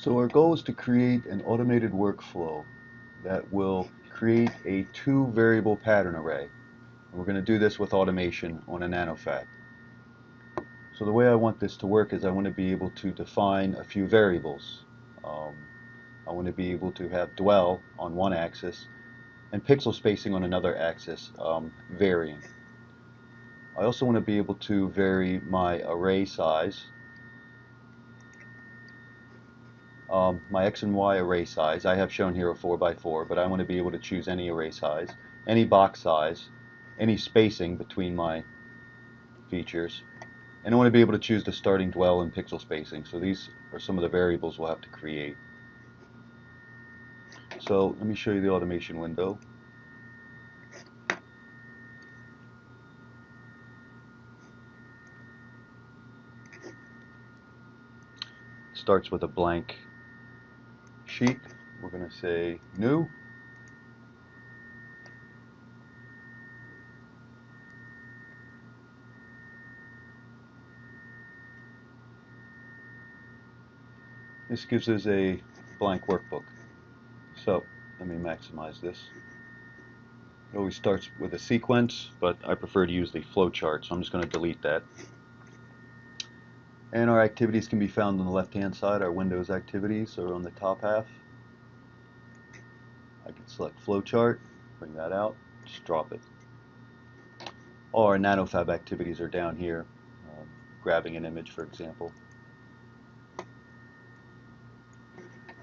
So our goal is to create an automated workflow that will create a 2-variable pattern array. And we're going to do this with automation on a NanoFab. So the way I want this to work is I want to be able to define a few variables. I want to be able to have dwell on one axis and pixel spacing on another axis varying. I also want to be able to vary my array size, my X and Y array size. I have shown here a 4x4, but I want to be able to choose any array size, any box size, any spacing between my features, and I want to be able to choose the starting dwell and pixel spacing. So these are some of the variables we'll have to create. So let me show you the automation window. Starts with a blank sheet. We're going to say new. This gives us a blank workbook. So let me maximize this. It always starts with a sequence, but I prefer to use the flowchart, so I'm just going to delete that. And our activities can be found on the left-hand side. Our Windows activities are on the top half. I can select flowchart, bring that out, just drop it. All our NanoFab activities are down here, grabbing an image, for example.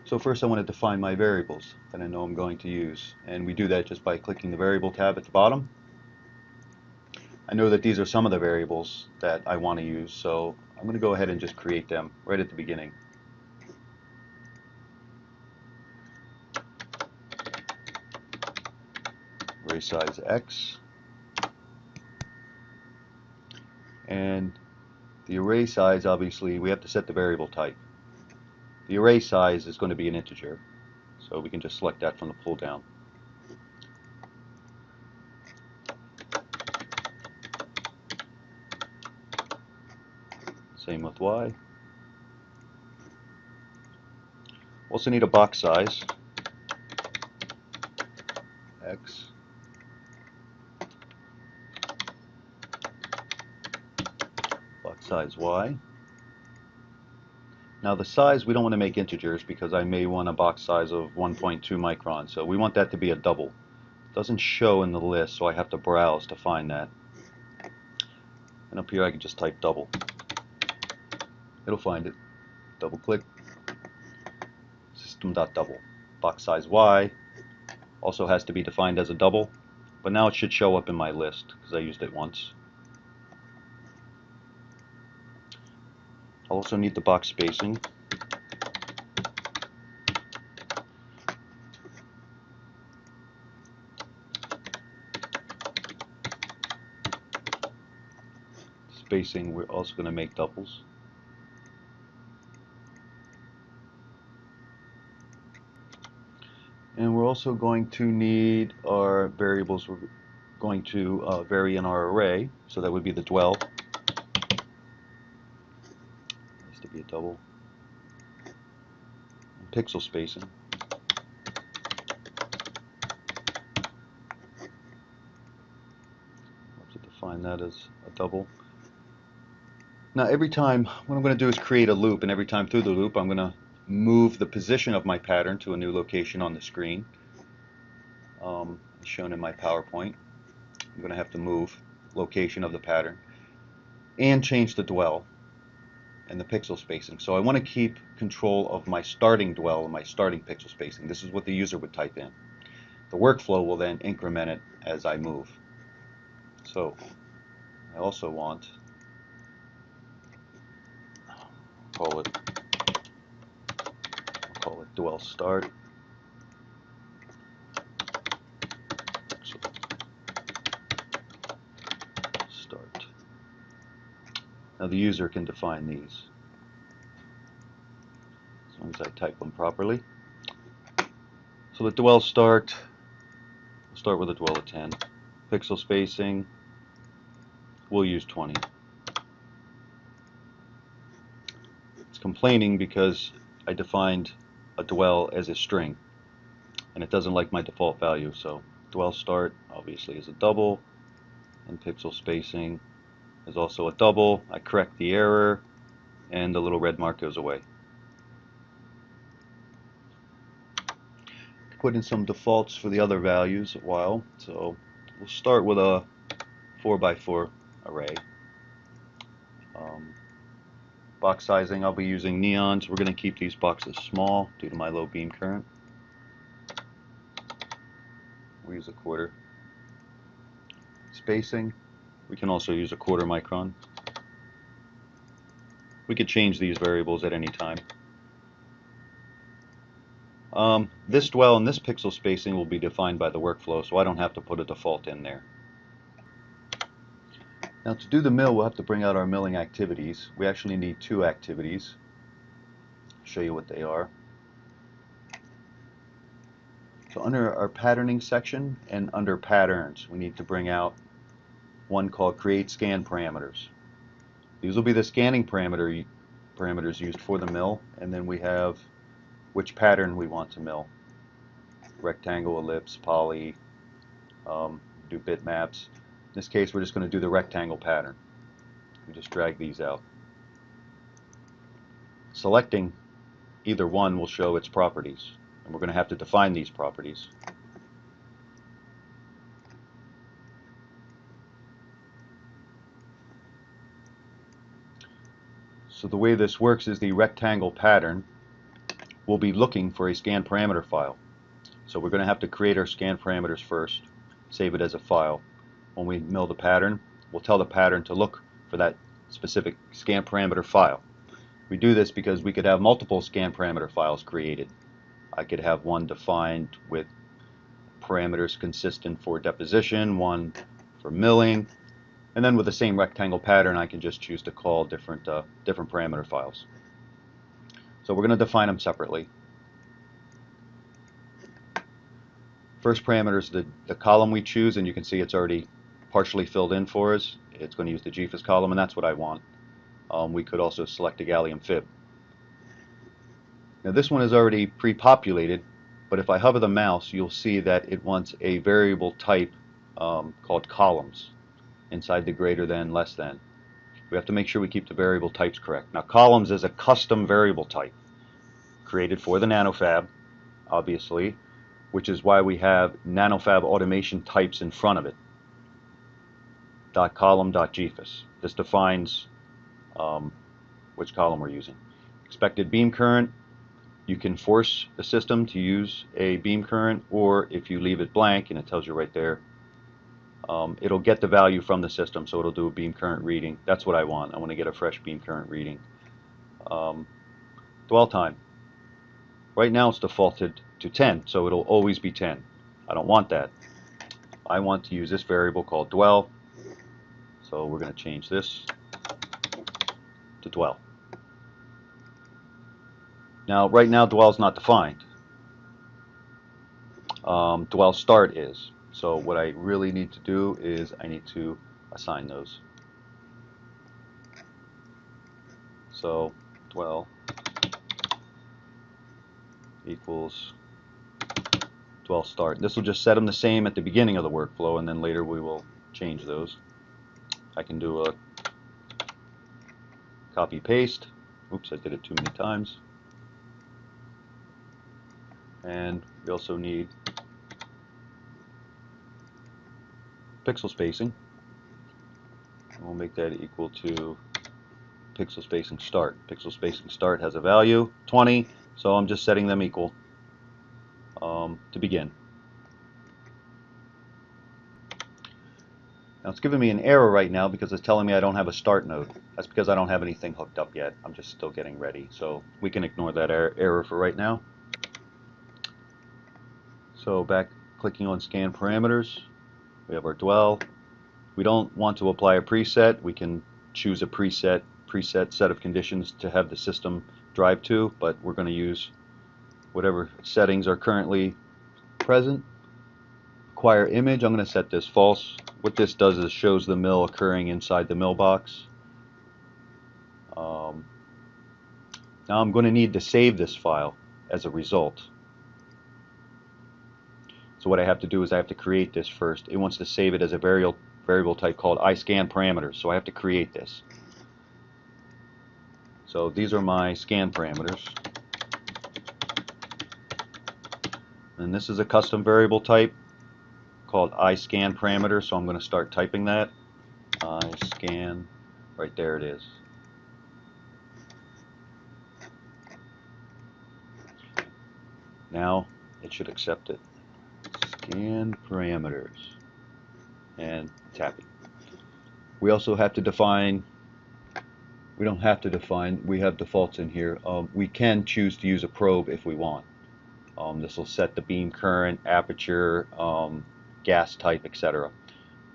So first I want to define my variables that I know I'm going to use, and we do that just by clicking the variable tab at the bottom. I know that these are some of the variables that I want to use, so I'm going to go ahead and just create them right at the beginning. Array size X, and the array size, obviously we have to set the variable type. The array size is going to be an integer, so we can just select that from the pull down. Same with Y. Also need a box size X, box size Y. Now the size, we don't want to make integers because I may want a box size of 1.2 microns, so we want that to be a double. It doesn't show in the list, so I have to browse to find that. And up here I can just type double. It'll find it. Double click. System.double. Box size Y also has to be defined as a double, but now it should show up in my list because I used it once. I'll also need the box spacing. Spacing, we're also going to make doubles. And we're also going to need our variables. We're going to vary in our array, so that would be the dwell. Has to be a double. And pixel spacing. I'll have to define that as a double. Now every time, what I'm going to do is create a loop, and every time through the loop I'm going to move the position of my pattern to a new location on the screen, as shown in my PowerPoint. I'm going to have to move location of the pattern and change the dwell and the pixel spacing. So I want to keep control of my starting dwell and my starting pixel spacing. This is what the user would type in. The workflow will then increment it as I move. So I also want, I'll call it dwell start. Start. Now the user can define these as long as I type them properly. So the dwell start, we'll start with a dwell of 10. Pixel spacing, we'll use 20. It's complaining because I defined a dwell as a string, and it doesn't like my default value, so dwell start obviously is a double, and pixel spacing is also a double. I correct the error, and the little red mark goes away. Put in some defaults for the other values a while, so we'll start with a 4x4 array. Box sizing, I'll be using neons. We're going to keep these boxes small due to my low beam current. We use a quarter. Spacing, we can also use a quarter micron. We could change these variables at any time. This dwell and this pixel spacing will be defined by the workflow, so I don't have to put a default in there. Now to do the mill, we'll have to bring out our milling activities. We actually need two activities. I'll show you what they are. So under our patterning section and under patterns, we need to bring out one called create scan parameters. These will be the scanning parameters used for the mill, and then we have which pattern we want to mill. Rectangle, ellipse, poly, do bitmaps. In this case, we're just going to do the rectangle pattern. We just drag these out. Selecting either one will show its properties, and we're going to have to define these properties. So the way this works is the rectangle pattern will be looking for a scan parameter file. So we're going to have to create our scan parameters first, save it as a file. When we mill the pattern, we'll tell the pattern to look for that specific scan parameter file. We do this because we could have multiple scan parameter files created. I could have one defined with parameters consistent for deposition, one for milling, and then with the same rectangle pattern I can just choose to call different parameter files. So we're going to define them separately. First parameter is the column we choose, and you can see it's already partially filled in for us. It's going to use the GFIS column, and that's what I want. We could also select a gallium fib. Now this one is already pre-populated, but if I hover the mouse, you'll see that it wants a variable type called columns inside the greater than, less than. We have to make sure we keep the variable types correct. Now columns is a custom variable type created for the NanoFab, obviously, which is why we have NanoFab automation types in front of it. .column.gfis. This defines which column we're using. Expected beam current, you can force the system to use a beam current, or if you leave it blank, and it tells you right there, it'll get the value from the system, so it'll do a beam current reading. That's what I want. I want to get a fresh beam current reading. Dwell time. Right now it's defaulted to 10, so it'll always be 10. I don't want that. I want to use this variable called dwell, so we're going to change this to dwell. Now right now dwell is not defined. Dwell start is. So what I really need to do is I need to assign those. So dwell equals dwell start. This will just set them the same at the beginning of the workflow, and then later we will change those. I can do a copy paste. Oops, I did it too many times. And we also need pixel spacing. And we'll make that equal to pixel spacing start. Pixel spacing start has a value 20, so I'm just setting them equal to begin. Now it's giving me an error right now because it's telling me I don't have a start node. That's because I don't have anything hooked up yet. I'm just still getting ready, so we can ignore that error for right now. So back clicking on scan parameters, we have our dwell. We don't want to apply a preset. We can choose a preset set of conditions to have the system drive to, but we're going to use whatever settings are currently present. Acquire image, I'm going to set this false. What this does is shows the mill occurring inside the mill box. Now I'm going to need to save this file as a result. So what I have to do is I have to create this first. It wants to save it as a variable type called iScan parameters. So I have to create this. So these are my scan parameters. And this is a custom variable type called iScan parameter. So I'm going to start typing that. iScan, right there it is. Now it should accept it. Scan parameters. And it's happy. We also have to define, we don't have to define, we have defaults in here. We can choose to use a probe if we want. This will set the beam current, aperture, gas type, etc.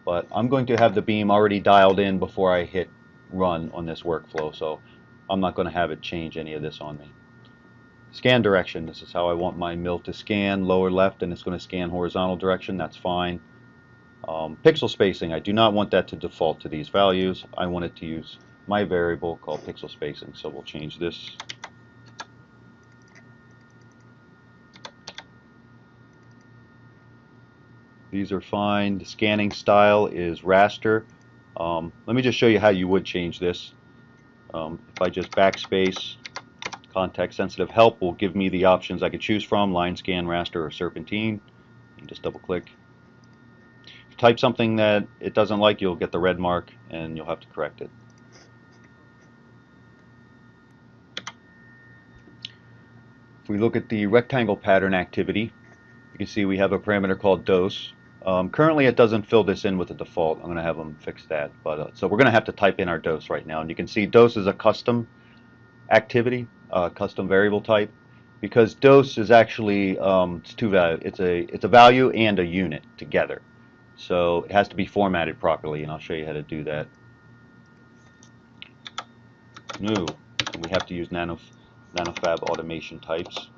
But I'm going to have the beam already dialed in before I hit run on this workflow, so I'm not going to have it change any of this on me. Scan direction, this is how I want my mill to scan, lower left, and it's going to scan horizontal direction, that's fine. Pixel spacing, I do not want that to default to these values. I want it to use my variable called pixel spacing, so we'll change this. These are fine. The scanning style is raster. Let me just show you how you would change this. If I just backspace, context sensitive help will give me the options I could choose from, line scan, raster, or serpentine. You just double click. If you type something that it doesn't like, you'll get the red mark and you'll have to correct it. If we look at the rectangle pattern activity, you can see we have a parameter called dose. Currently it doesn't fill this in with the default. I'm going to have them fix that. But so we're going to have to type in our dose right now. And you can see dose is a custom activity, custom variable type, because dose is actually it's two values. It's a value and a unit together. So it has to be formatted properly, and I'll show you how to do that. New. We have to use NanoFab automation types.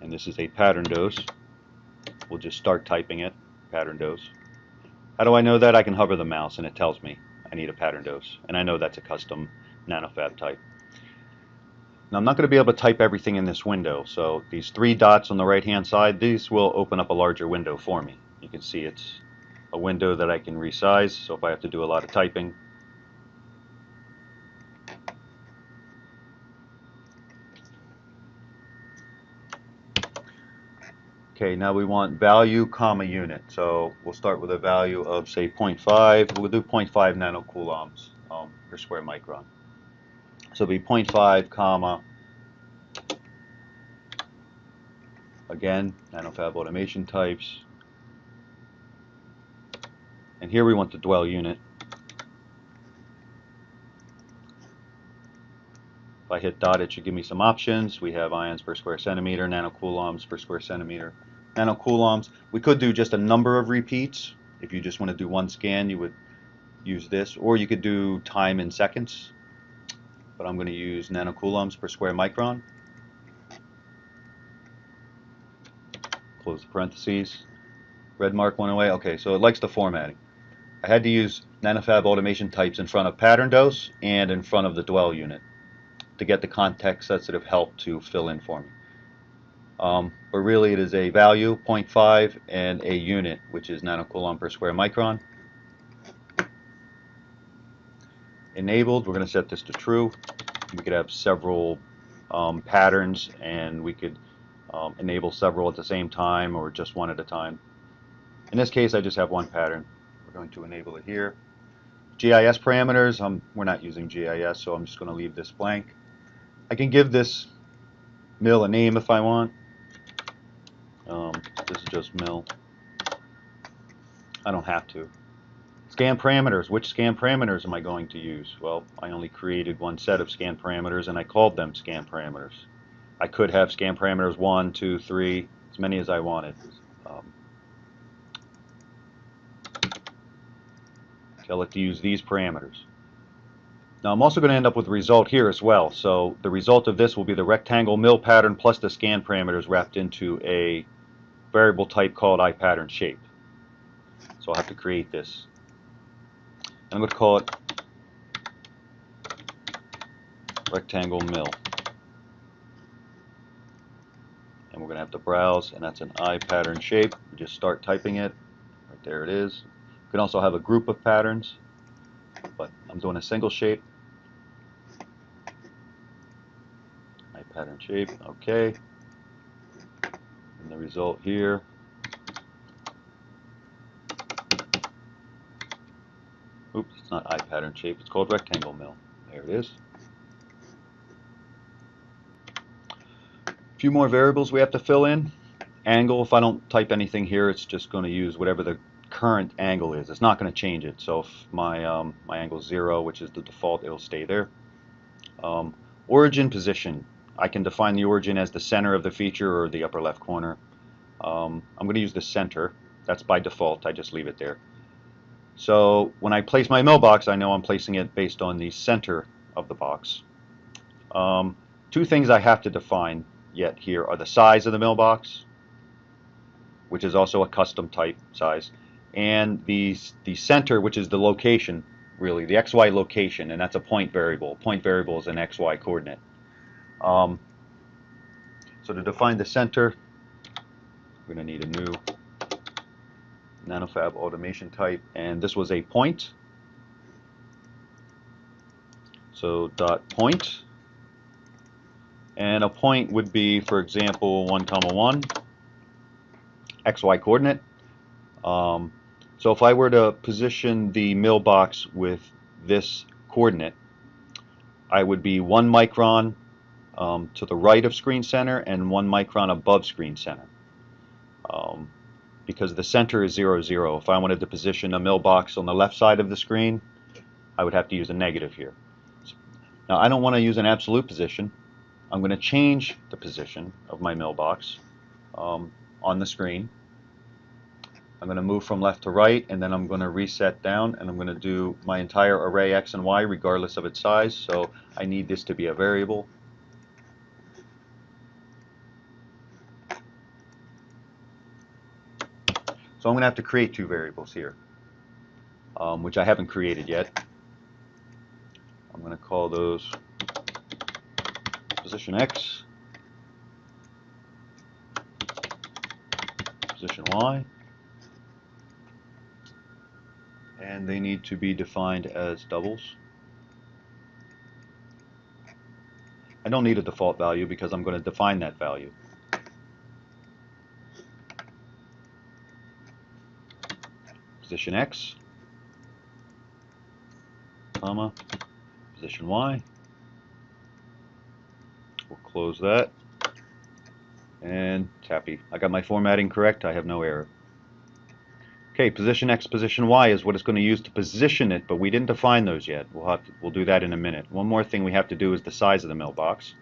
And this is a pattern dose. We'll just start typing it, pattern dose. How do I know that? I can hover the mouse and it tells me I need a pattern dose. And I know that's a custom NanoFab type. Now I'm not going to be able to type everything in this window. So these three dots on the right hand side, these will open up a larger window for me. You can see it's a window that I can resize. So if I have to do a lot of typing, okay, now we want value, comma, unit. So we'll start with a value of, say, 0.5. We'll do 0.5 nanocoulombs per square micron. So it'll be 0.5, comma, again, NanoFab automation types. And here we want the dwell unit. If I hit dot, it should give me some options. We have ions per square centimeter, nanocoulombs per square centimeter. Nanocoulombs, we could do just a number of repeats. If you just want to do one scan, you would use this, or you could do time in seconds, but I'm going to use nanocoulombs per square micron. Close the parentheses. Red mark went away. Okay, so it likes the formatting. I had to use NanoFab automation types in front of pattern dose and in front of the dwell unit to get the context sensitive help to fill in for me. But really it is a value, 0.5, and a unit, which is nanocoulomb per square micron. Enabled, we're going to set this to true. We could have several patterns, and we could enable several at the same time or just one at a time. In this case, I just have one pattern. We're going to enable it here. GIS parameters, we're not using GIS, so I'm just going to leave this blank. I can give this mill a name if I want. This is just mill. I don't have to. Scan parameters. Which scan parameters am I going to use? Well, I only created one set of scan parameters and I called them scan parameters. I could have scan parameters 1, 2, 3, as many as I wanted. Tell it to use these parameters. Now I'm also going to end up with a result here as well. So the result of this will be the rectangle mill pattern plus the scan parameters wrapped into a variable type called iPatternShape. So I'll have to create this. I'm going to call it rectangle mill. And we're going to have to browse, and that's an I pattern shape. We just start typing it. Right there it is. You can also have a group of patterns, but I'm doing a single shape. I pattern shape, okay. And the result here. Oops, it's not I pattern shape, it's called rectangle mill. There it is. A few more variables we have to fill in. Angle, if I don't type anything here, it's just going to use whatever the current angle is. It's not going to change it. So if my angle is 0, which is the default, it'll stay there. Origin position. I can define the origin as the center of the feature or the upper left corner. I'm going to use the center. That's by default. I just leave it there. So when I place my mailbox, I know I'm placing it based on the center of the box. Two things I have to define yet here are the size of the mailbox, which is also a custom type size, and the center, which is the location, really, the XY location, and that's a point variable. Point variable is an XY coordinate. So to define the center, we're going to need a new NanoFab automation type, and this was a point. So dot point, and a point would be, for example, 1, 1, XY coordinate. So if I were to position the mailbox with this coordinate, I would be 1 micron to the right of screen center and 1 micron above screen center. Because the center is 0, 0. If I wanted to position a mailbox on the left side of the screen, I would have to use a negative here. Now I don't want to use an absolute position. I'm going to change the position of my mailbox on the screen. I'm going to move from left to right, and then I'm going to reset down, and I'm going to do my entire array X and Y regardless of its size. So I need this to be a variable. So I'm going to have to create two variables here, which I haven't created yet. I'm going to call those position X, position Y, and they need to be defined as doubles. I don't need a default value because I'm going to define that value. Position X, comma, position Y. We'll close that, and it's happy. I got my formatting correct. I have no error. Okay, position X, position Y is what it's going to use to position it, but we didn't define those yet. We'll do that in a minute. One more thing we have to do is the size of the mailbox.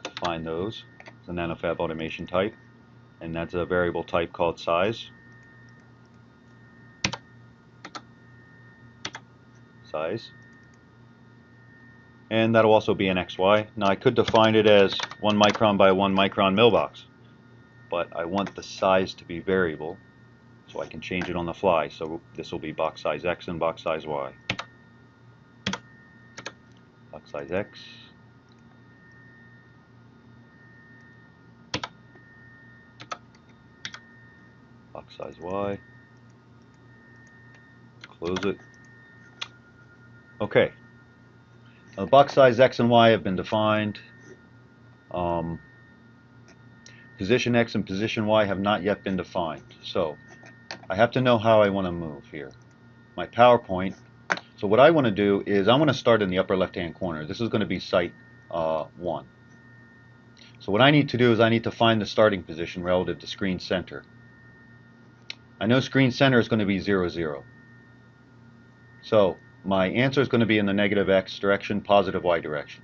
Define those. It's a NanoFab automation type, and that's a variable type called size. Size. And that'll also be an XY. Now I could define it as 1 micron by 1 micron mailbox, but I want the size to be variable, so I can change it on the fly. So this will be box size X and box size Y. Box size X. Box size Y. Close it. Okay. Now the box size X and Y have been defined. Position X and position Y have not yet been defined. So I have to know how I want to move here. My PowerPoint. So what I want to do is I want to start in the upper left hand corner. This is going to be site 1. So what I need to do is I need to find the starting position relative to screen center. I know screen center is going to be 0, 0. So my answer is going to be in the negative X direction, positive Y direction.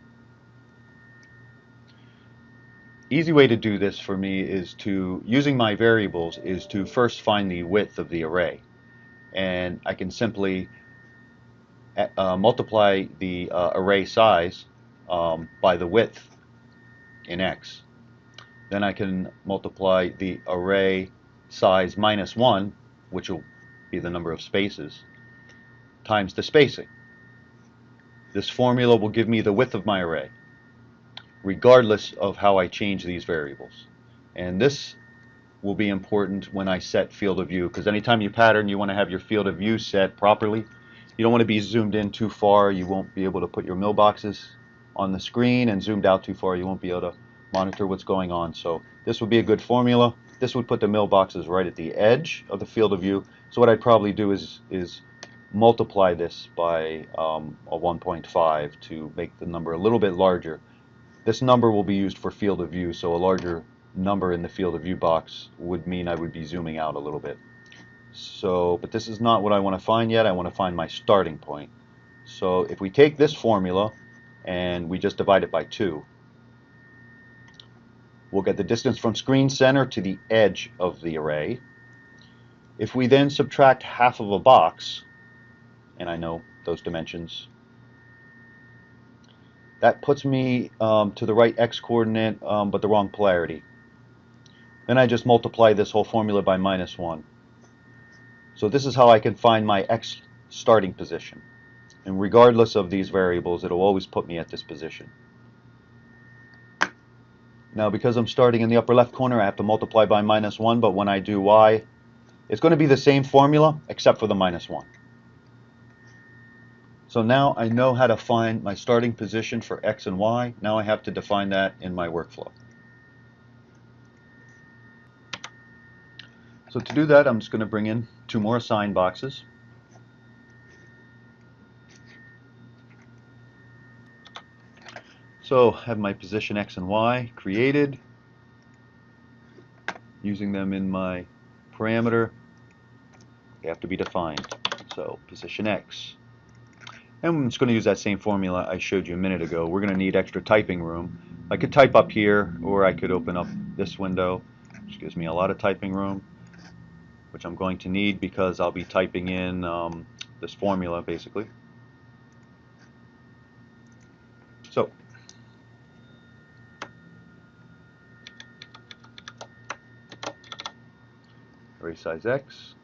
Easy way to do this for me is to, using my variables, is to first find the width of the array. And I can simply multiply the array size by the width in X. Then I can multiply the array size minus 1, which will be the number of spaces, times the spacing. This formula will give me the width of my array, regardless of how I change these variables. And this will be important when I set field of view, because anytime you pattern, you want to have your field of view set properly. You don't want to be zoomed in too far. You won't be able to put your mailboxes on the screen, and zoomed out too far, you won't be able to monitor what's going on. So this would be a good formula. This would put the mailboxes right at the edge of the field of view. So what I'd probably do is multiply this by a 1.5 to make the number a little bit larger. This number will be used for field of view, so a larger number in the field of view box would mean I would be zooming out a little bit. So, but this is not what I want to find yet. I want to find my starting point. So if we take this formula and we just divide it by 2, we'll get the distance from screen center to the edge of the array. If we then subtract half of a box, and I know those dimensions, that puts me to the right x coordinate, but the wrong polarity. Then I just multiply this whole formula by -1. So this is how I can find my x starting position. And regardless of these variables, it'll always put me at this position. Now, because I'm starting in the upper left corner, I have to multiply by -1, but when I do y, it's going to be the same formula except for the -1. So now I know how to find my starting position for x and y. Now I have to define that in my workflow. So to do that, I'm just going to bring in 2 more assign boxes. So I have my position x and y created, using them in my parameter. They have to be defined. So position x. And I'm just going to use that same formula I showed you a minute ago. We're going to need extra typing room. I could type up here, or I could open up this window, which gives me a lot of typing room, which I'm going to need because I'll be typing in this formula basically. So array size x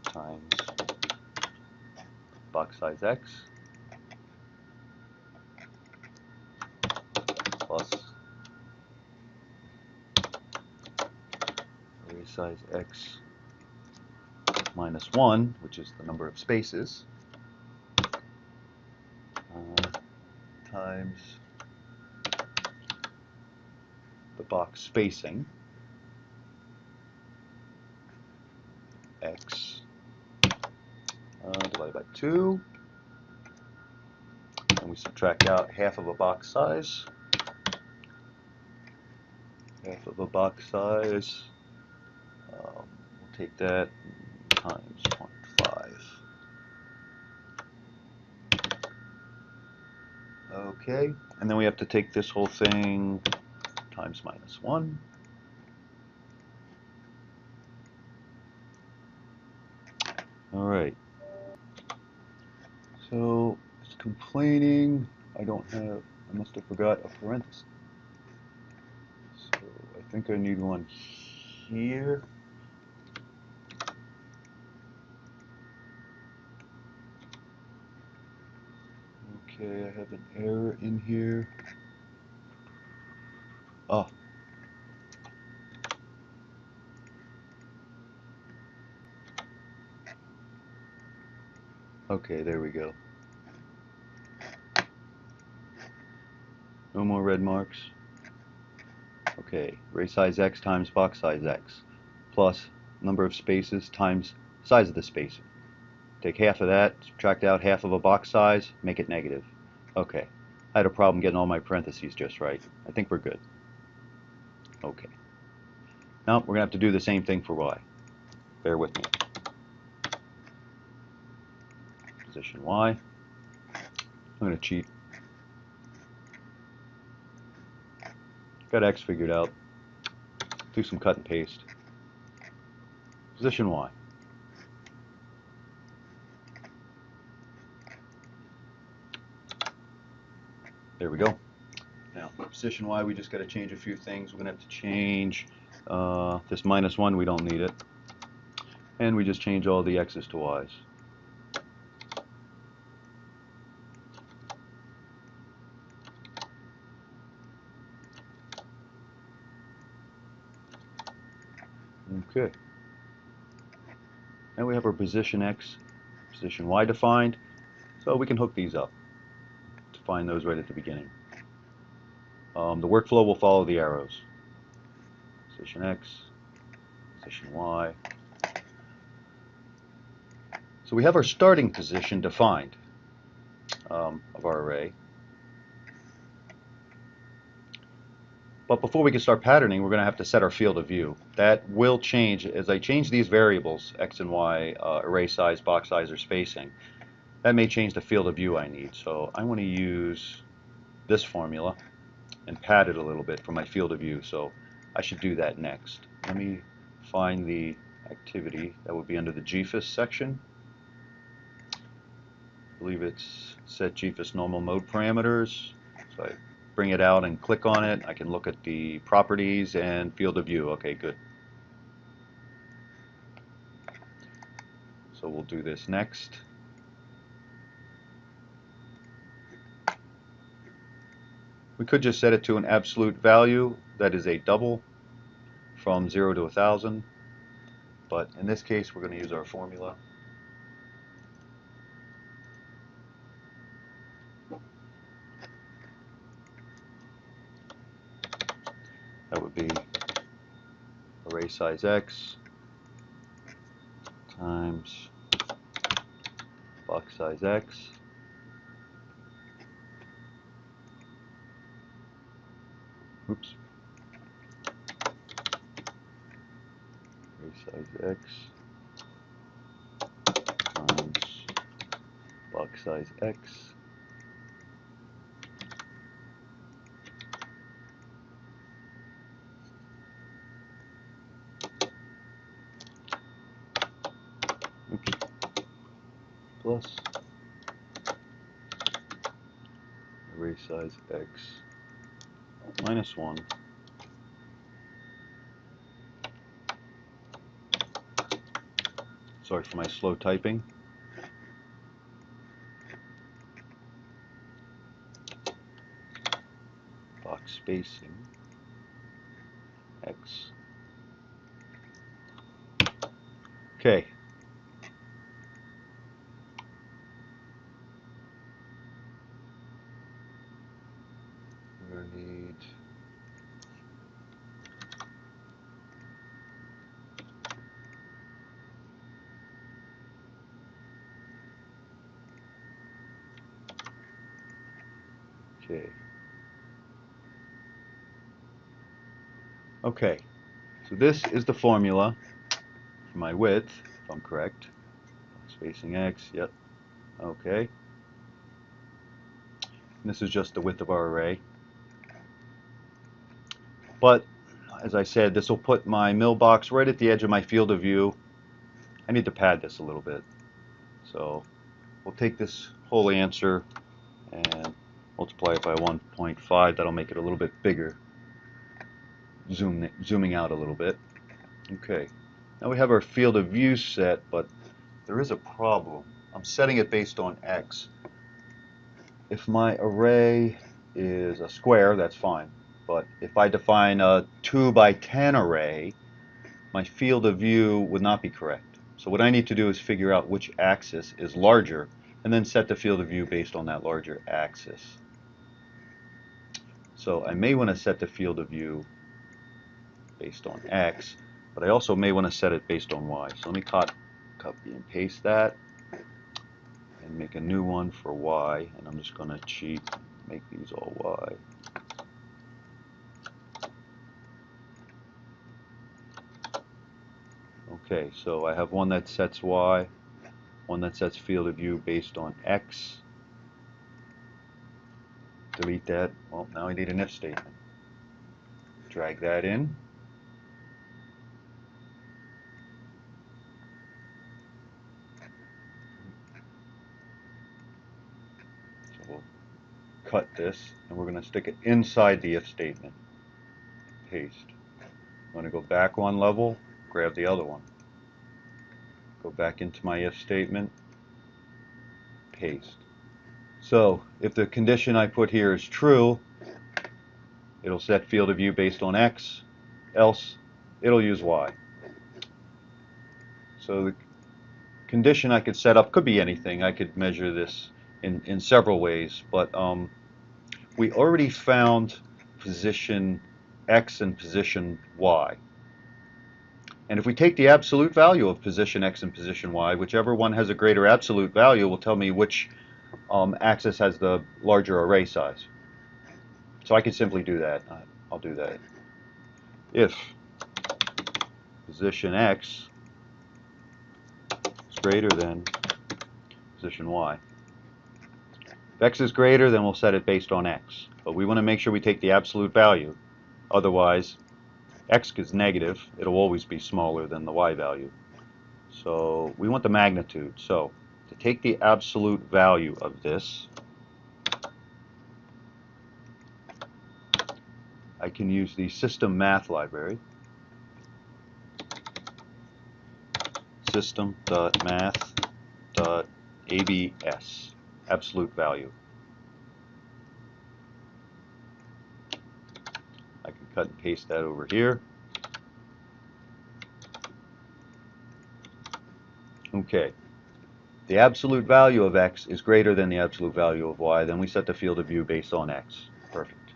times box size x plus array size x -1, which is the number of spaces, times the box spacing x divided by 2, and we subtract out half of a box size. Half of a box size, we'll take that times 0.5. Okay, and then we have to take this whole thing times -1. Alright, so it's complaining I must have forgot a parenthesis. So I think I need one here. Okay, I have an error in here. Oh. Okay, there we go. No more red marks. Okay, array size x times box size x plus number of spaces times size of the spacer. Take half of that, subtract out half of a box size, make it negative. Okay, I had a problem getting all my parentheses just right. I think we're good. Okay. Now we're going to have to do the same thing for y. Bear with me. Position y. I'm going to cheat. Got x figured out. Do some cut and paste. Position y. There we go. Now, for position y, we just got to change a few things. We're going to have to change this -1. We don't need it. And we just change all the x's to y's. Okay. Now we have our position X, position Y defined, so we can hook these up. Define those right at the beginning. The workflow will follow the arrows. Position X, position Y. So we have our starting position defined of our array. But before we can start patterning, we're going to have to set our field of view. That will change as I change these variables, X and Y, array size, box size, or spacing. That may change the field of view I need. So I want to use this formula and pad it a little bit for my field of view. So I should do that next. Let me find the activity that would be under the GFIS section. I believe it's set GFIS normal mode parameters. So I bring it out and click on it. I can look at the properties and field of view. Okay, good. So we'll do this next. We could just set it to an absolute value, that is a double from 0 to 1,000, but in this case we're going to use our formula. That would be array size X times box size X array size X times box size X plus array size X minus 1 sorry for my slow typing, box spacing X. Okay. We're going to need Okay, so this is the formula for my width, if I'm correct. Spacing X, yep, okay. And this is just the width of our array. But, as I said, this will put my mill box right at the edge of my field of view. I need to pad this a little bit. So, we'll take this whole answer and multiply it by 1.5. That'll make it a little bit bigger. Zooming out a little bit. Okay, now we have our field of view set, but there is a problem. I'm setting it based on X. If my array is a square, that's fine. But if I define a 2 by 10 array, my field of view would not be correct. So what I need to do is figure out which axis is larger and then set the field of view based on that larger axis. So I may want to set the field of view based on X, but I also may want to set it based on Y. So let me copy and paste that and make a new one for Y, and I'm just going to cheat, make these all Y. Okay, so I have one that sets Y, one that sets field of view based on X. Delete that. Well, now I need an if statement. Drag that in. So we'll cut this, and we're going to stick it inside the if statement. Paste. I'm going to go back one level, grab the other one. Go back into my if statement, paste. So if the condition I put here is true, it'll set field of view based on X, else it'll use Y. So the condition I could set up could be anything. I could measure this in several ways, but we already found position X and position Y. And if we take the absolute value of position X and position Y, whichever one has a greater absolute value will tell me which axis has the larger array size. So I can simply do that. I'll do that. If position X is greater than position Y. If X is greater, then we'll set it based on X. But we want to make sure we take the absolute value. Otherwise, X is negative. It'll always be smaller than the Y value. So we want the magnitude. So to take the absolute value of this, I can use the system math library. System.math.abs, absolute value. I can cut and paste that over here. Okay. The absolute value of X is greater than the absolute value of Y. Then we set the field of view based on X. Perfect.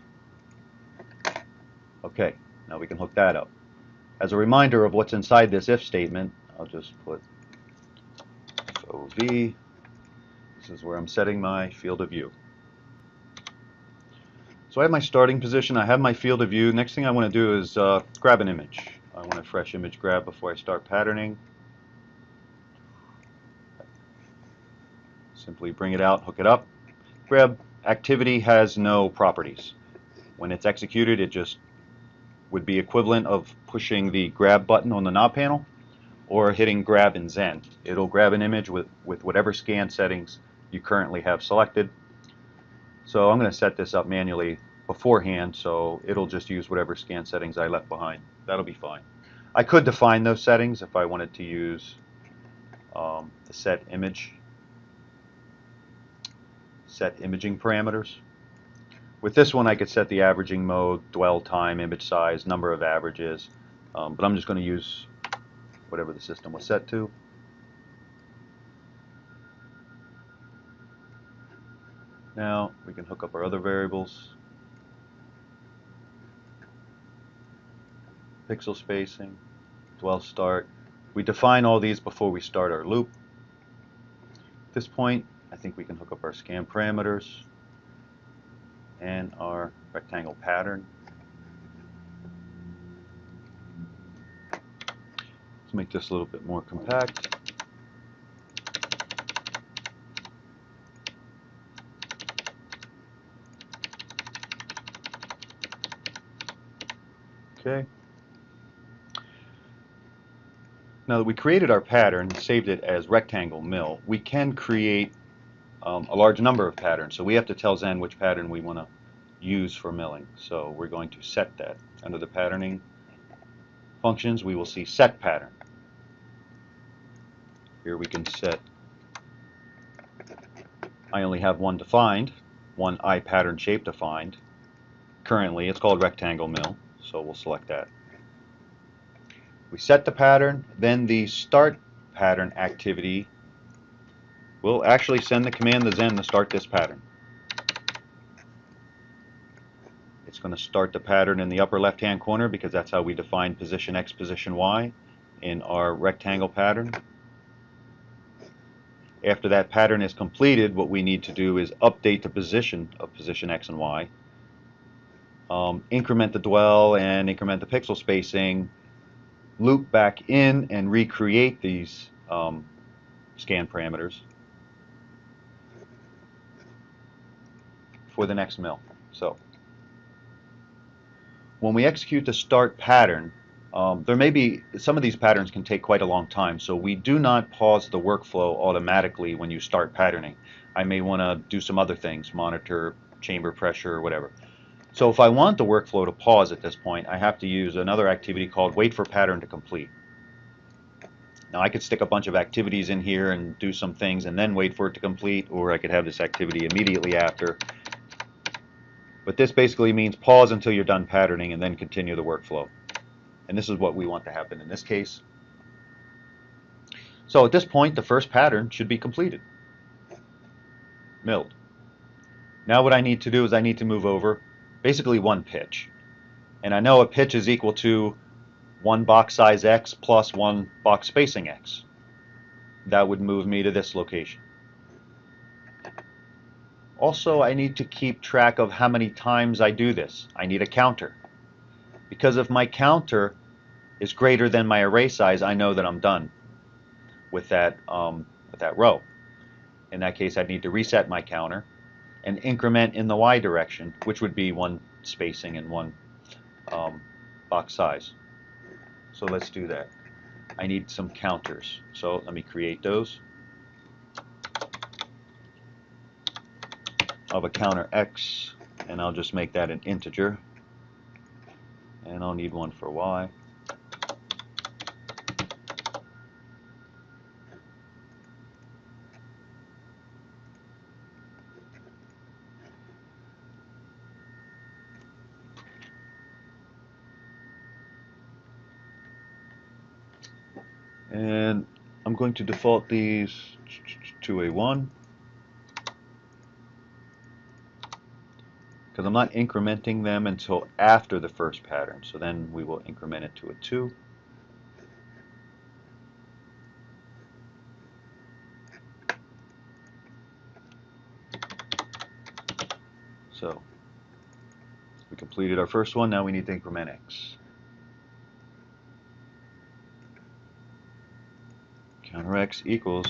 Okay, now we can hook that up. As a reminder of what's inside this if statement, I'll just put FOV. This is where I'm setting my field of view. So I have my starting position, I have my field of view. Next thing I want to do is grab an image. I want a fresh image grab before I start patterning. Simply bring it out, hook it up. Grab activity has no properties. When it's executed, it just would be equivalent of pushing the grab button on the knob panel or hitting grab in Zen. It'll grab an image with whatever scan settings you currently have selected. So I'm going to set this up manually beforehand, so it'll just use whatever scan settings I left behind. That'll be fine. I could define those settings if I wanted to use the set imaging parameters. With this one, I could set the averaging mode, dwell time, image size, number of averages, but I'm just going to use whatever the system was set to. Now we can hook up our other variables. Pixel spacing, dwell start. We define all these before we start our loop. At this point, I think we can hook up our scan parameters and our rectangle pattern. Let's make this a little bit more compact. Okay. Now that we created our pattern and saved it as rectangle mill, we can create a large number of patterns. So we have to tell Zen which pattern we want to use for milling. So we're going to set that. Under the patterning functions, we will see set pattern. Here we can set, I only have one defined, one eye pattern shape defined. Currently it's called rectangle mill, so we'll select that. We set the pattern, then the start pattern activity will actually send the command to Zen to start this pattern. It's going to start the pattern in the upper left hand corner because that's how we define position X, position Y in our rectangle pattern. After that pattern is completed, what we need to do is update the position of position X and Y, increment the dwell and increment the pixel spacing, loop back in and recreate these scan parameters for the next mill. So when we execute the start pattern, there may be, some of these patterns can take quite a long time, so we do not pause the workflow automatically when you start patterning. I may want to do some other things, monitor chamber pressure or whatever. So if I want the workflow to pause at this point, I have to use another activity called wait for pattern to complete. Now I could stick a bunch of activities in here and do some things and then wait for it to complete, or I could have this activity immediately after. But this basically means pause until you're done patterning and then continue the workflow. And this is what we want to happen in this case. So at this point, the first pattern should be completed, milled. Now what I need to do is I need to move over basically one pitch. And I know a pitch is equal to one box size X plus one box spacing X. That would move me to this location. Also, I need to keep track of how many times I do this. I need a counter. Because if my counter is greater than my array size, I know that I'm done with that row. In that case, I'd need to reset my counter and increment in the Y direction, which would be one spacing and one box size. So let's do that. I need some counters. So let me create those. I'll have a counter X, and I'll just make that an integer. And I'll need one for Y. And I'm going to default these to a 1 because I'm not incrementing them until after the first pattern. So then we will increment it to a 2. So we completed our first one. Now we need to increment X. Counter X equals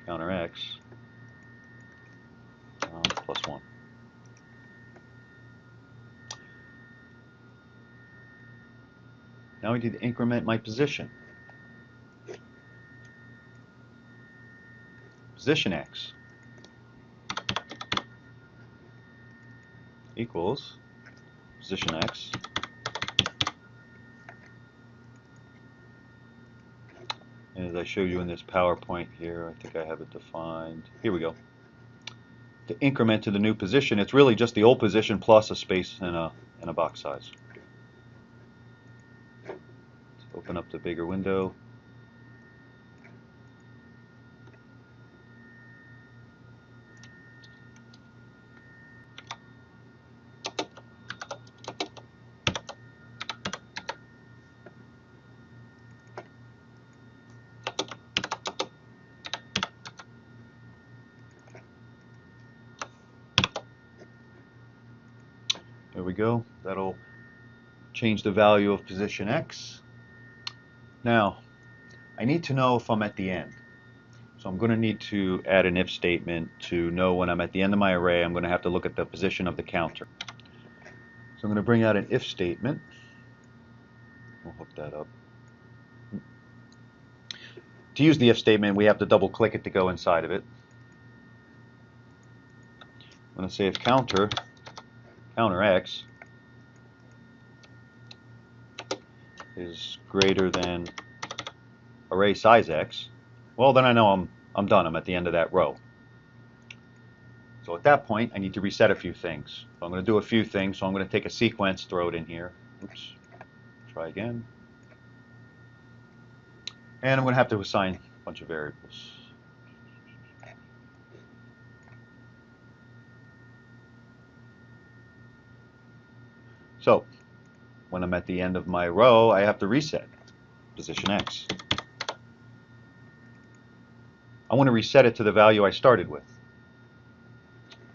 counter X plus 1. Now we need to increment my position. Position X equals position X and as I showed you in this PowerPoint here, I think I have it defined. Here we go. To increment to the new position, it's really just the old position plus a space and a box size. Let's open up the bigger window. There we go. That'll change the value of position X. Now, I need to know if I'm at the end. So I'm going to need to add an if statement to know when I'm at the end of my array. I'm going to have to look at the position of the counter. So I'm going to bring out an if statement. We'll hook that up. To use the if statement, we have to double click it to go inside of it. I'm going to say if counter X is greater than array size X, well then I know I'm done. I'm at the end of that row. So at that point I need to reset a few things. So I'm going to do a few things. So I'm going to take a sequence, throw it in here. Oops. Try again. And I'm going to have to assign a bunch of variables. So when I'm at the end of my row, I have to reset position X. I want to reset it to the value I started with.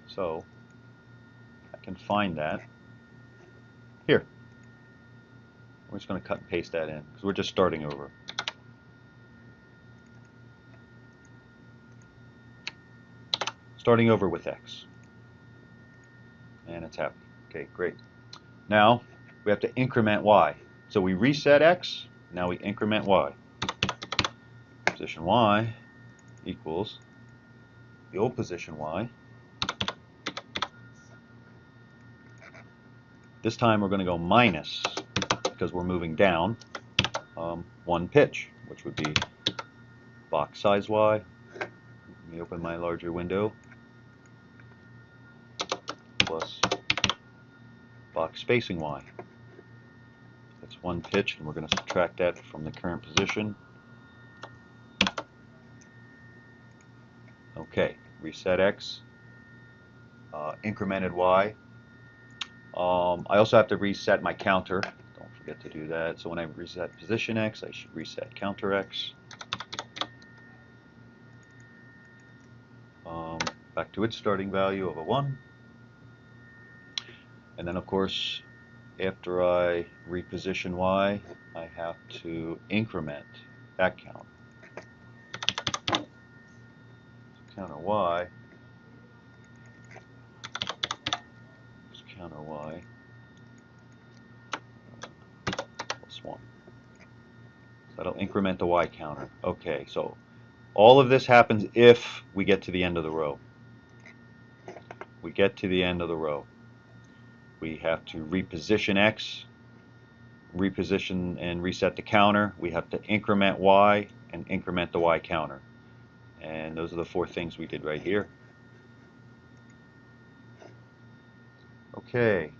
So I can find that here. We're just going to cut and paste that in because we're just starting over. Starting over with X. And it's happy. Okay, great. Now we have to increment Y. So we reset X, now we increment Y. Position Y equals the old position Y. This time we're going to go minus, because we're moving down, one pitch, which would be box size Y. Let me open my larger window. Plus box spacing Y. That's one pitch, and we're going to subtract that from the current position. Okay, reset X, incremented Y. I also have to reset my counter. Don't forget to do that. So when I reset position X, I should reset counter X. Back to its starting value of a 1. And then of course, after I reposition Y, I have to increment that count. Counter Y. Counter Y. +1. So that'll increment the Y counter. Okay, so all of this happens if we get to the end of the row. We get to the end of the row. We have to reposition X, reposition and reset the counter. We have to increment Y and increment the Y counter. And those are the 4 things we did right here. Okay.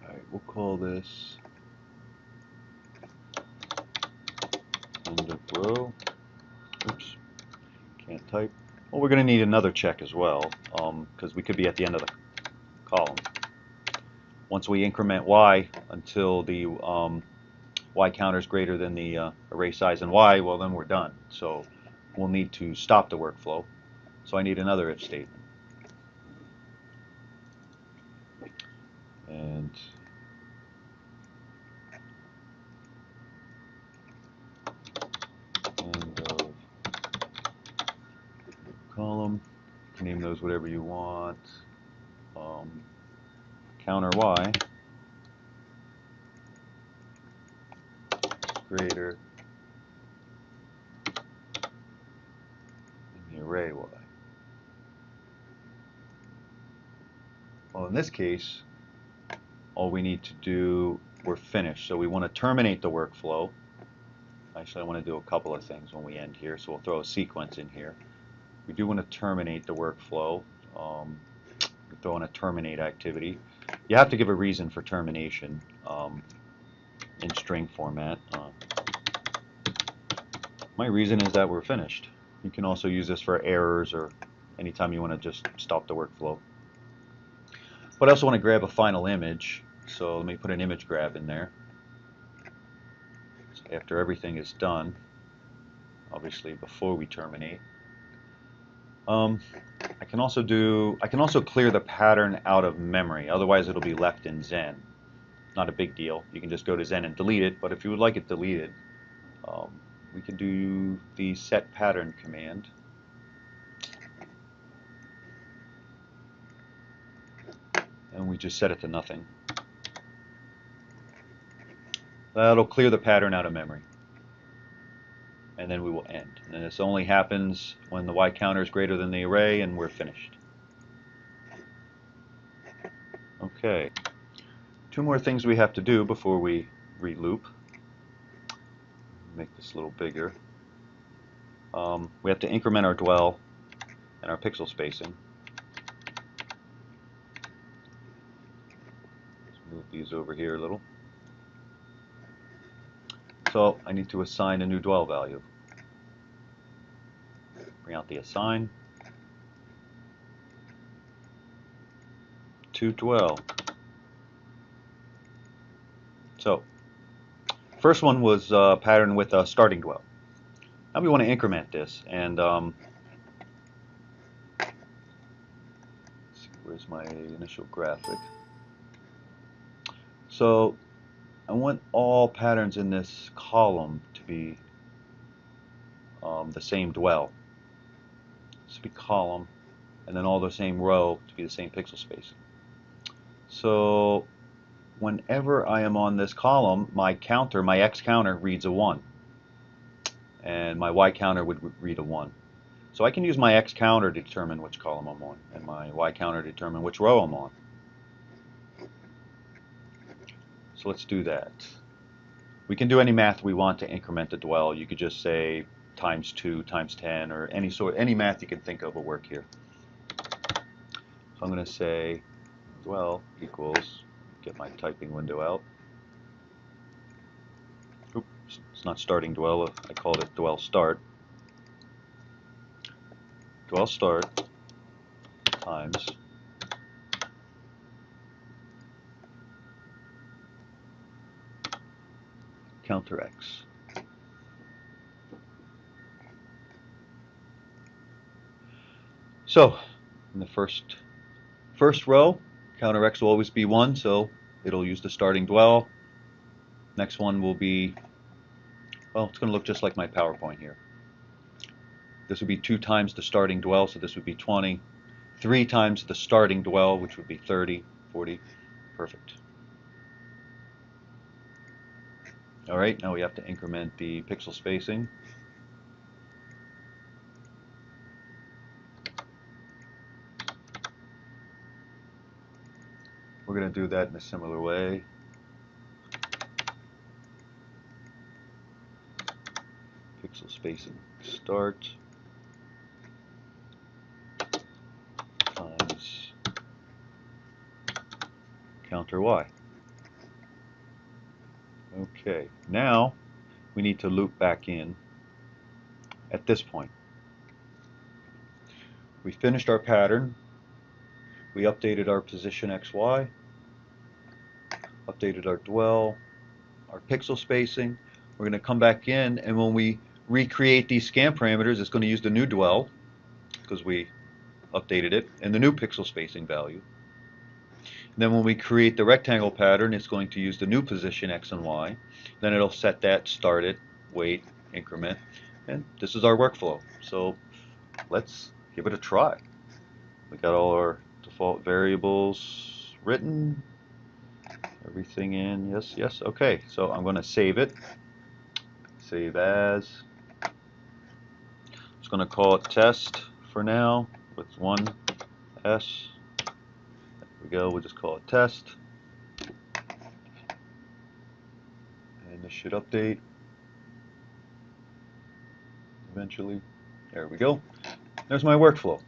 Alright, we'll call this end of row. Oops, can't type. Well, we're going to need another check as well, because we could be at the end of the column. Once we increment Y until the Y counter is greater than the array size in Y, well then we're done. So we'll need to stop the workflow. So I need another if statement. And end of column. You can name those whatever you want. Counter Y is greater than the array Y. Well, in this case, all we need to do, we're finished. So we want to terminate the workflow. Actually, I want to do a couple of things when we end here, so we'll throw a sequence in here. We do want to terminate the workflow. We throw in a terminate activity. You have to give a reason for termination in string format. My reason is that we're finished. You can also use this for errors or anytime you want to just stop the workflow. But I also want to grab a final image, so let me put an image grab in there. So after everything is done, obviously before we terminate, I can also clear the pattern out of memory. Otherwise, it'll be left in Zen. Not a big deal. You can just go to Zen and delete it. But if you would like it deleted, we can do the set pattern command. And we just set it to nothing. That'll clear the pattern out of memory. And then we will end. And this only happens when the Y counter is greater than the array and we're finished. Okay. 2 more things we have to do before we re-loop. Make this a little bigger. We have to increment our dwell and our pixel spacing. Let's move these over here a little. So I need to assign a new dwell value. Bring out the assign to dwell. So first one was pattern with a starting dwell. Now we want to increment this, and let's see, where's my initial graphic? So I want all patterns in this column to be the same dwell. This will be column, and then all the same row to be the same pixel spacing. So whenever I am on this column, my counter, my X counter, reads a 1. And my Y counter would read a 1. So I can use my X counter to determine which column I'm on, and my Y counter to determine which row I'm on. So let's do that. We can do any math we want to increment the dwell. You could just say times 2, times 10, or any math you can think of will work here. So I'm going to say dwell equals, get my typing window out, It's not starting dwell, I called it dwell start. Dwell start times counter X. So in the first row, counter X will always be 1, so it'll use the starting dwell. Next one will be, well, it's going to look just like my PowerPoint here. This would be 2 times the starting dwell, so this would be 20. 3 times the starting dwell, which would be 30, 40. Perfect. All right, now we have to increment the pixel spacing. We're going to do that in a similar way. Pixel spacing start times counter Y. Okay, now we need to loop back in at this point. We finished our pattern. We updated our position XY, updated our dwell, our pixel spacing. We're going to come back in, and when we recreate these scan parameters, it's going to use the new dwell because we updated it, and the new pixel spacing value. And then when we create the rectangle pattern, it's going to use the new position X and Y. Then it'll set that, start it, wait, increment, and this is our workflow. So let's give it a try. We got all our default variables written, everything in, yes, yes, okay. So I'm going to save it, save as. I'm just going to call it test for now with 1S. There we go, we'll just call it test. And this should update eventually. There we go. There's my workflow.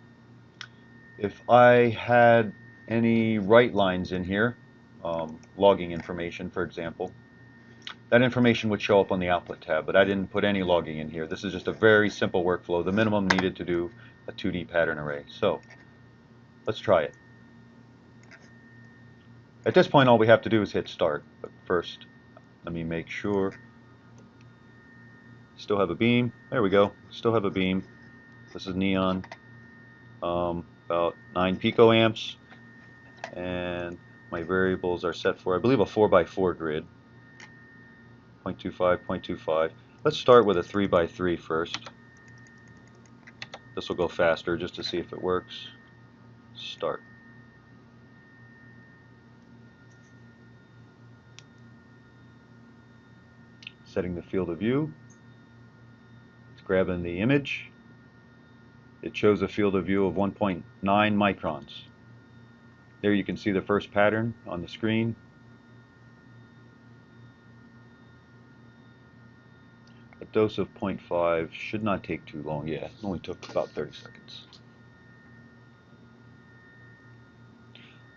If I had any write lines in here, logging information, for example, that information would show up on the output tab, but I didn't put any logging in here. This is just a very simple workflow, the minimum needed to do a 2D pattern array. So let's try it. At this point, all we have to do is hit start, but first let me make sure. Still have a beam. There we go. Still have a beam. This is neon. About 9 picoamps, and my variables are set for, I believe, a 4x4 grid. 0.25, 0.25. Let's start with a 3x3 first. This will go faster just to see if it works. Start. Setting the field of view. It's grabbing the image. It shows a field of view of 1.9 microns. There you can see the first pattern on the screen. A dose of 0.5 should not take too long. Yeah, it only took about 30 seconds.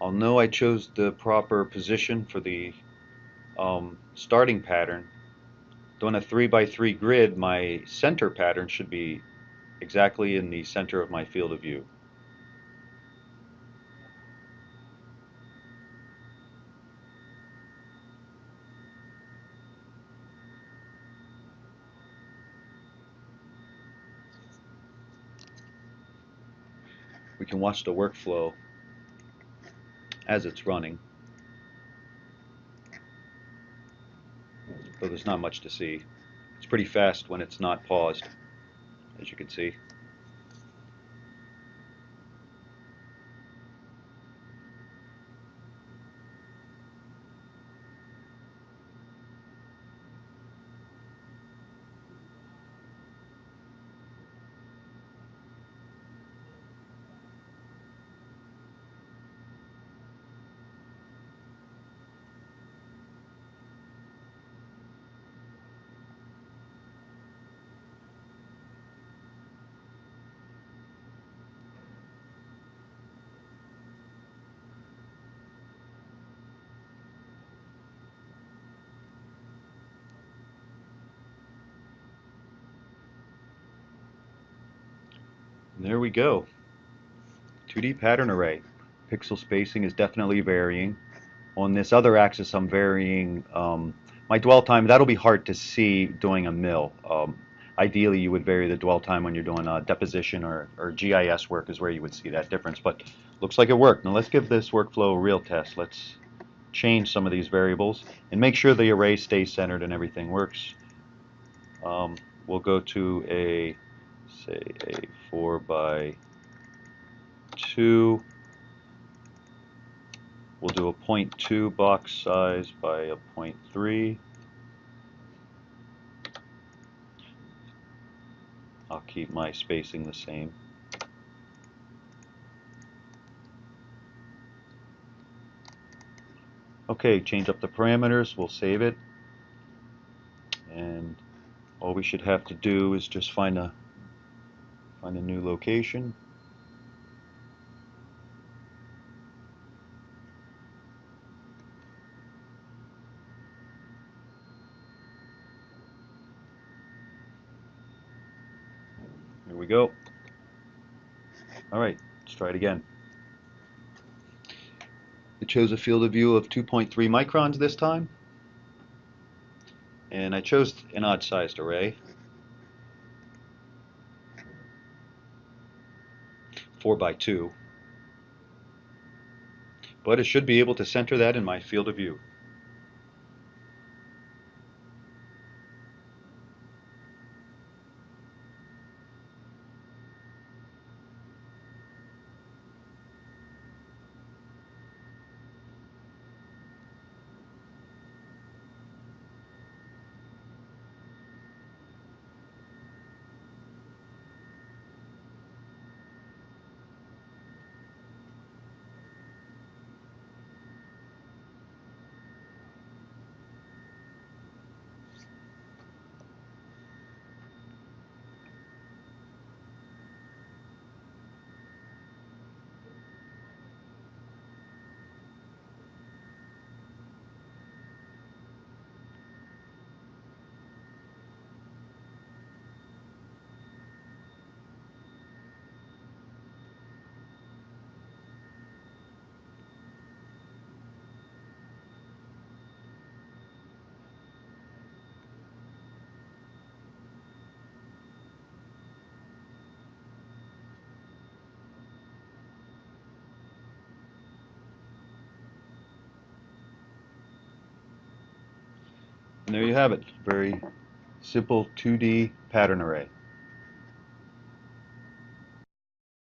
I'll know I chose the proper position for the starting pattern. Doing a 3x3 grid, my center pattern should be exactly in the center of my field of view. We can watch the workflow as it's running, though there's not much to see. It's pretty fast when it's not paused, as you can see. There we go. 2D pattern array. Pixel spacing is definitely varying. On this other axis, I'm varying my dwell time. That'll be hard to see doing a mill. Ideally, you would vary the dwell time when you're doing deposition or GIS work is where you would see that difference. But looks like it worked. Now let's give this workflow a real test. Let's change some of these variables and make sure the array stays centered and everything works. We'll go to say a 4 by 2. We'll do a 0.2 box size by a 0.3. I'll keep my spacing the same. Okay, change up the parameters. We'll save it. And all we should have to do is just find a new location. Here we go. All right, let's try it again. It chose a field of view of 2.3 microns this time. And I chose an odd-sized array. 4 by 2. But it should be able to center that in my field of view. And there you have it. Very simple 2D pattern array.